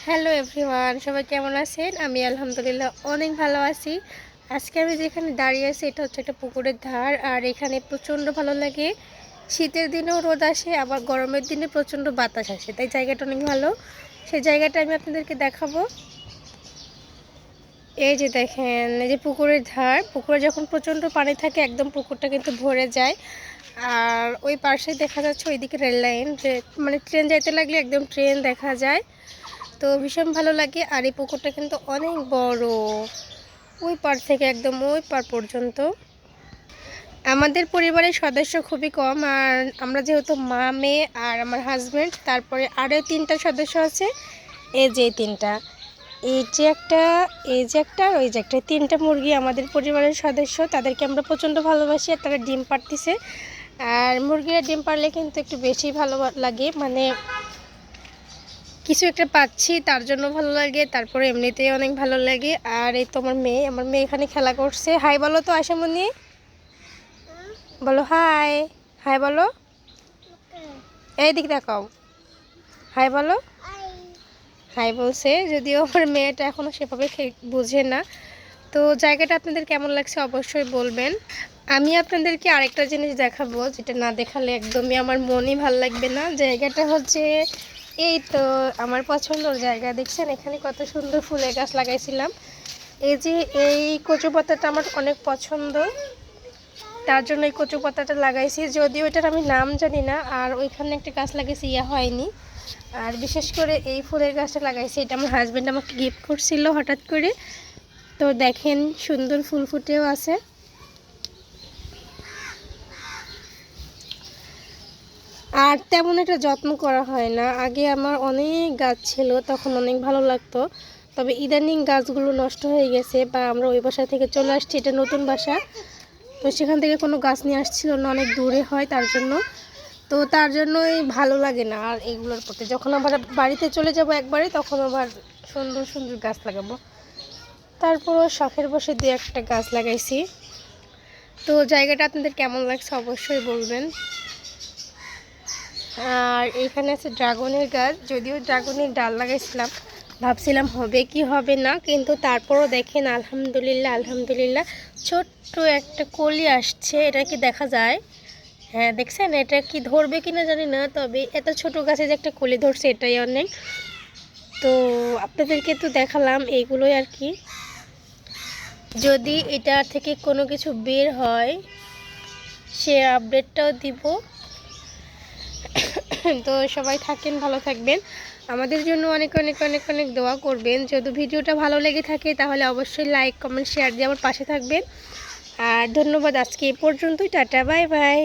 Hello everyone, সবাই কেমন আছেন? আমি আলহামদুলিল্লাহ অনেক ভালো আছি। আজকে আমি যেখানে দাঁড়িয়ে আছি এটা হচ্ছে একটা পুকুরের ধার, আর এখানে প্রচণ্ড ভালো লাগে। শীতের দিনেও রোদ আসে, আবার গরমের দিনে প্রচণ্ড বাতাস আসে, তাই জায়গাটা অনেক ভালো। সেই জায়গাটা আমি আপনাদেরকে দেখাবো। এই যে দেখেন, এই যে পুকুরের ধার, পুকুরে যখন প্রচণ্ড পানি থাকে একদম পুকুরটা কিন্তু ভরে যায়। আর ওই পাশে দেখা যাচ্ছে ওইদিকে রেল লাইন, মানে ট্রেন যাইতে লাগলে একদম ট্রেন দেখা যায়। তো ভীষণ ভালো লাগে। আর এই পুকুরটা কিন্তু অনেক বড়, ওই পার থেকে একদম ওই পার পর্যন্ত। আমাদের পরিবারের সদস্য খুবই কম, আর আমরা যেহেতু মা, মেয়ে আর আমার হাজব্যান্ড, তারপরে আরও 3টা সদস্য আছে। এই যে 3টা, এই যে একটা, এই যে একটা, আর ওই যে একটা, 3টা মুরগি আমাদের পরিবারের সদস্য। তাদেরকে আমরা প্রচণ্ড ভালোবাসি, আর তারা ডিম পাড়তেছে। আর মুরগিরা ডিম পারলে কিন্তু একটু বেশি ভালো লাগে, মানে কিছু একটা পাচ্ছি তার জন্য ভালো লাগে, তারপরে এমনিতেই অনেক ভালো লাগে। আর এই তো আমার মেয়ে এখানে খেলা করছে। হাই বলো তো আশামনি, বলো হাই। হাই বলো, এই দিক দেখাও, হাই বলো। হাই বলছে, যদিও আমার মেয়েটা এখনও সেভাবে বুঝে না। তো জায়গাটা আপনাদের কেমন লাগছে অবশ্যই বলবেন। আমি আপনাদেরকে আরেকটা জিনিস দেখাবো, যেটা না দেখালে একদমই আমার মনই ভালো লাগবে না। জায়গাটা হচ্ছে এই তো আমার পছন্দের জায়গা। দেখছেন এখানে কত সুন্দর ফুলের গাছ লাগাইছিলাম। এই যে এই কচু পাতাটা আমার অনেক পছন্দ, তার জন্য এই কচু পাতাটা লাগাইছি, যদিও এটার আমি নাম জানি না। আর ওইখানে একটা গাছ লাগাইছি, হয়নি। আর বিশেষ করে এই ফুলের গাছটা লাগাইছি, এটা আমার হাজব্যান্ড আমাকে গিফট করছিল হঠাৎ করে। তো দেখেন সুন্দর ফুল ফুটেও আছে। আর তেমন একটা যত্ন করা হয় না। আগে আমার অনেক গাছ ছিল, তখন অনেক ভালো লাগতো। তবে ইদানিং গাছগুলো নষ্ট হয়ে গেছে, বা আমরা ওই বাসা থেকে চলে আসছি, এটা নতুন বাসা। তো সেখান থেকে কোনো গাছ নিয়ে আসছিল না, অনেক দূরে হয় তার জন্য। তো তার জন্যই ভালো লাগে না আর এগুলোর প্রতি। যখন আবার বাড়িতে চলে যাব একবারে, তখন আবার সুন্দর সুন্দর গাছ লাগাবো। তারপরও শখের বসে 2-1টা গাছ লাগাইছি। তো জায়গাটা আপনাদের কেমন লাগছে অবশ্যই বলবেন। আর এখানে আছে ড্রাগনের গাছ, যদিও ড্রাগনের ডাল লাগাইছিলাম, ভাবছিলাম হবে কি হবে না, কিন্তু তারপরও দেখেন আলহামদুলিল্লাহ আলহামদুলিল্লাহ ছোট্ট একটা কলি আসছে। এটা কি দেখা যায়? হ্যাঁ দেখছেন, এটা কি ধরবে কিনা জানি না, তবে এত ছোট গাছে যে একটা কলি ধরছে এটাই অনেক। তো আপনাদেরকে তো দেখালাম এইগুলোই আর কি। যদি এটা থেকে কোনো কিছু বের হয় সে আপডেটটাও দিব। তো সবাই থাকেন, ভালো থাকবেন, আমাদের জন্য অনেক অনেক অনেক অনেক দোয়া করবেন। যদি ভিডিওটা ভালো লেগে থাকে তাহলে অবশ্যই লাইক কমেন্ট শেয়ার দিয়ে আমার পাশে থাকবেন। আর ধন্যবাদ, আজকে এই পর্যন্তই, টাটা বাই বাই।